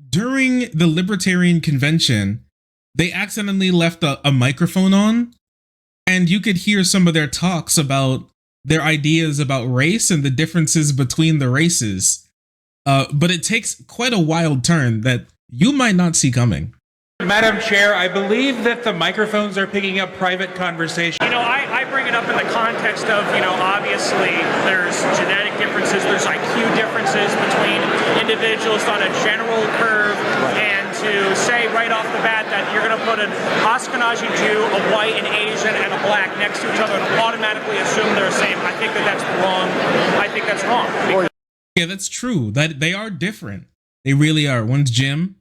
during the Libertarian convention, they accidentally left a microphone on, and you could hear some of their talks about their ideas about race and the differences between the races. But it takes quite a wild turn that you might not see coming. Madam Chair, I believe that the microphones are picking up private conversation. You know, I bring it up in the context of, you know, obviously there's genetic differences, there's IQ differences between individuals on a general curve, and to say right off the bat that you're going to put an Ashkenazi Jew, a white, an Asian, and a black next to each other and automatically assume they're the same, I think that that's wrong. I think that's wrong. Yeah, that's true. That they are different. They really are. One's Jim,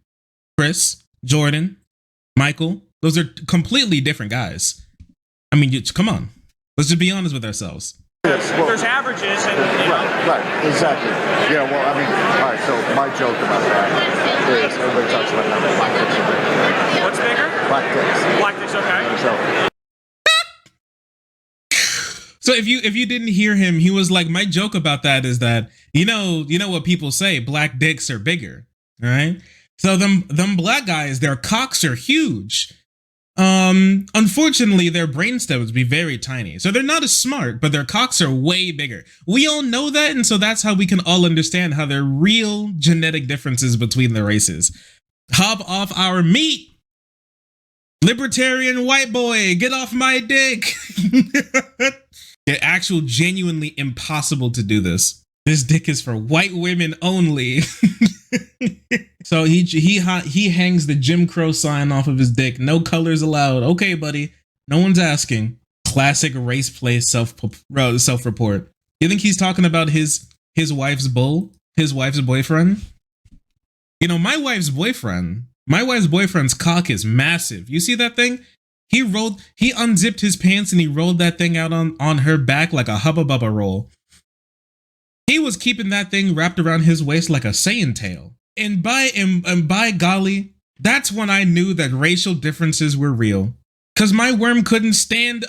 Chris, Jordan, Michael. Those are completely different guys. I mean, come on. Let's just be honest with ourselves. There's averages. And, right, exactly. Yeah, well, I mean, all right, so my joke about that is everybody talks about how black dicks are bigger. What's bigger? Black dicks. Black dicks, okay. So if you didn't hear him, he was like, my joke about that is that, you know what people say, black dicks are bigger, all right? So them black guys, their cocks are huge. Unfortunately, their brainstems be very tiny. So they're not as smart, but their cocks are way bigger. We all know that, and so that's how we can all understand how there are real genetic differences between the races. Hop off our meat. Libertarian white boy, get off my dick. It's actual genuinely impossible to do this. This dick is for white women only. So he hangs the Jim Crow sign off of his dick. No colors allowed. Okay, buddy. No one's asking. Classic race play self-report. You think he's talking about his wife's bull? His wife's boyfriend? You know, my wife's boyfriend's cock is massive. You see that thing? He unzipped his pants and he rolled that thing out on her back like a Hubba Bubba roll. He was keeping that thing wrapped around his waist like a Saiyan tail. And by golly, that's when I knew that racial differences were real. Cause my worm couldn't stand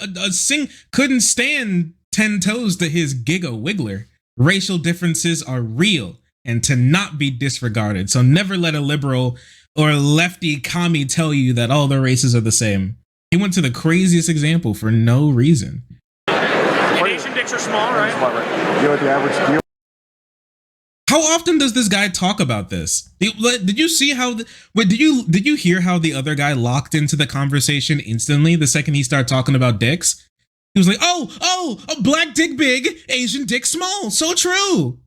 couldn't stand 10 toes to his Giga Wiggler. Racial differences are real and to not be disregarded. So never let a liberal or lefty commie tell you that all the races are the same. He went to the craziest example for no reason. Asian dicks are small, right? You know what the average deal? How often does this guy talk about this? Did you see how? Did you hear how the other guy locked into the conversation instantly the second he started talking about dicks? He was like, "Oh, a black dick big, Asian dick small. So true.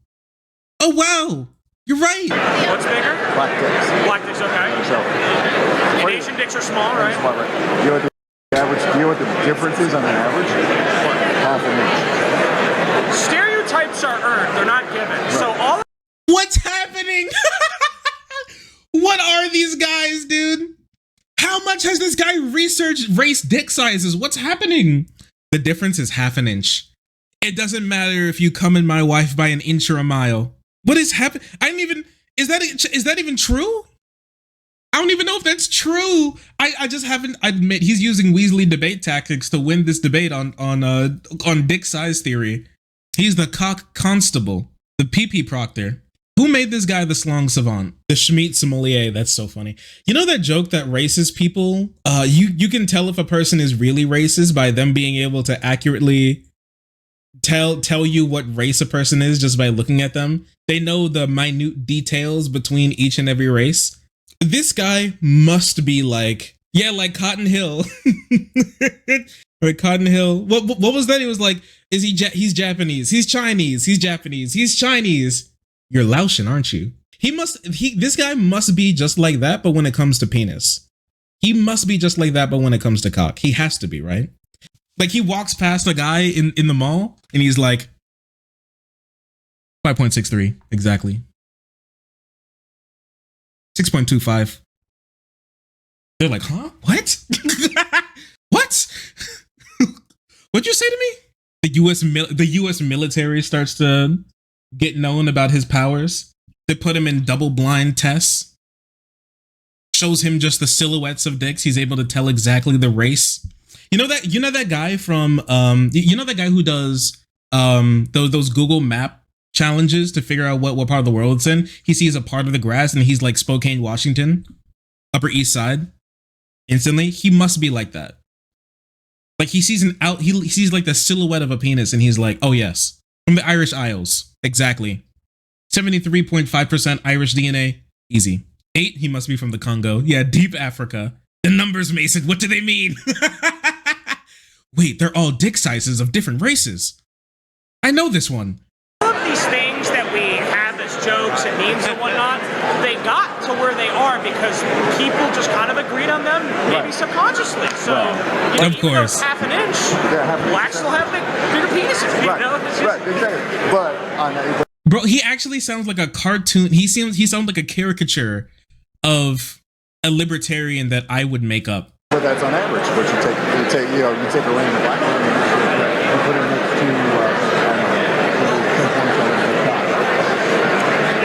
Oh wow, you're right." What's bigger? Black dicks. Black dicks, okay. So, Asian dicks are small, right? You know what the average? You know what the difference is on an average? Half an inch. Stereotypes are earned; they're not given. Right. So all. What's happening? What are these guys, dude? How much has this guy researched race dick sizes? What's happening? The difference is half an inch. It doesn't matter if you come in my wife by an inch or a mile. What is happening? Is that even true? I don't even know if that's true. I just haven't. I admit he's using Weasley debate tactics to win this debate on dick size theory. He's the cock constable, the pee-pee proctor. Who made this guy the slong savant? The Schmeat sommelier. That's so funny. You know that joke that racist people, you can tell if a person is really racist by them being able to accurately tell you what race a person is just by looking at them. They know the minute details between each and every race. This guy must be like Cotton Hill. Or Cotton Hill. What was that? He was like, he's Japanese, he's Chinese, he's Japanese, he's Chinese. You're Laotian, aren't you? This guy must be just like that, but when it comes to penis. He must be just like that, but when it comes to cock. He has to be, right? Like he walks past a guy in the mall and he's like, 5.63, exactly. 6.25. They're like, huh? What? What? What'd you say to me? The U.S. military starts to get known about his powers. They put him in double blind tests. Shows him just the silhouettes of dicks. He's able to tell exactly the race. You know that guy from that guy who does those Google Map challenges to figure out what part of the world it's in. He sees a part of the grass and he's like Spokane, Washington, Upper East Side. Instantly, he must be like that. Like he sees he sees like the silhouette of a penis and he's like, oh yes, from the Irish Isles. Exactly. 73.5% Irish DNA. Easy. 8, he must be from the Congo. Yeah, deep Africa. The numbers, Mason, what do they mean? Wait, they're all dick sizes of different races. I know this one. All of these things that we have as jokes and memes and whatnot, they got to where they are because people just kind of agreed on them, maybe subconsciously. So, you know, of course, even half an inch, blacks still have bigger penises. You know? Exactly. But bro, he actually sounds like a cartoon. He sounds like a caricature of a libertarian that I would make up. But that's on average. But you take a random black man and put it next to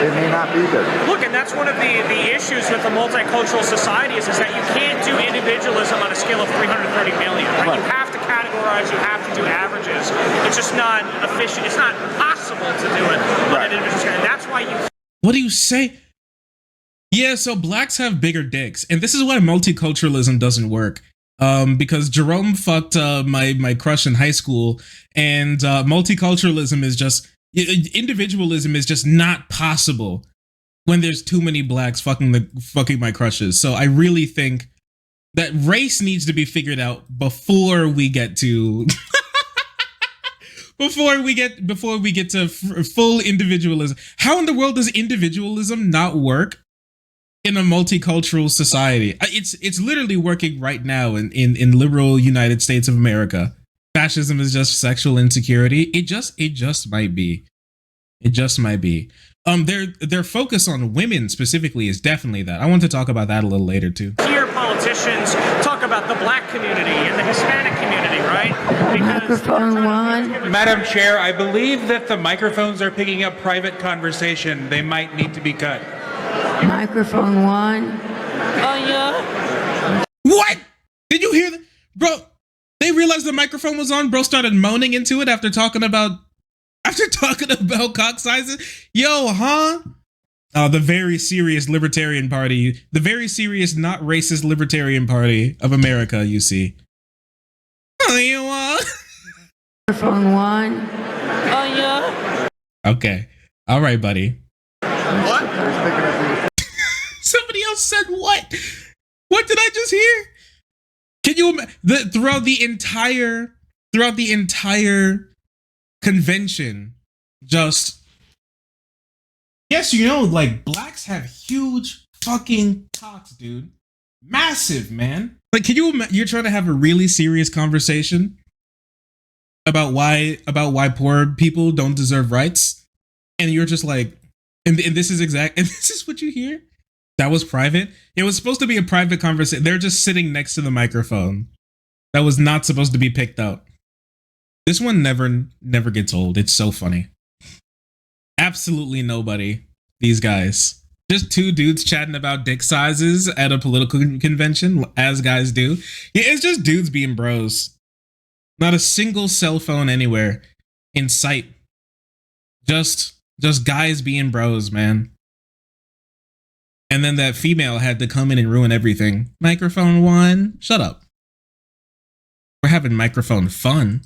it may not be there. Look, and that's one of the issues with a multicultural society is that you can't do individualism on a scale of 330 million. Right? You have to categorize. You have to do averages. It's just not efficient. It's not possible to do it on an individual scale. And that's why you. What do you say? Yeah, so blacks have bigger dicks, and this is why multiculturalism doesn't work. Because Jerome fucked my crush in high school, and multiculturalism is just individualism is just not possible when there's too many blacks fucking my crushes. So I really think that race needs to be figured out before we get to before we get to full individualism. How in the world does individualism not work in a multicultural society? It's literally working right now in liberal United States of America. Fascism is just sexual insecurity. It just might be. It just might be. Their focus on women specifically is definitely that. I want to talk about that a little later too. Hear politicians talk about the black community and the Hispanic community, right? Microphone one. Madam Chair, I believe that the microphones are picking up private conversation. They might need to be cut. Microphone one. Oh, yeah? What? Did you hear that? Bro, they realized the microphone was on. Bro started moaning into it after talking about cock sizes. Yo, huh? The very serious Libertarian Party. The very serious, not racist Libertarian Party of America, you see. Oh, you Microphone one. Oh, yeah? Okay. All right, buddy. What? Somebody else said what? What did I just hear? Can you throughout the entire convention, just yes, you know, like blacks have huge fucking cocks, dude. Massive, man. Like, can you're trying to have a really serious conversation about why poor people don't deserve rights, and you're just like, and this is what you hear. That was private. It was supposed to be a private conversation. They're just sitting next to the microphone. That was not supposed to be picked up. This one never gets old. It's so funny. Absolutely nobody. These guys. Just two dudes chatting about dick sizes at a political convention, as guys do. Yeah, it's just dudes being bros. Not a single cell phone anywhere in sight. Just guys being bros, man. And then that female had to come in and ruin everything. Microphone one, shut up. We're having microphone fun.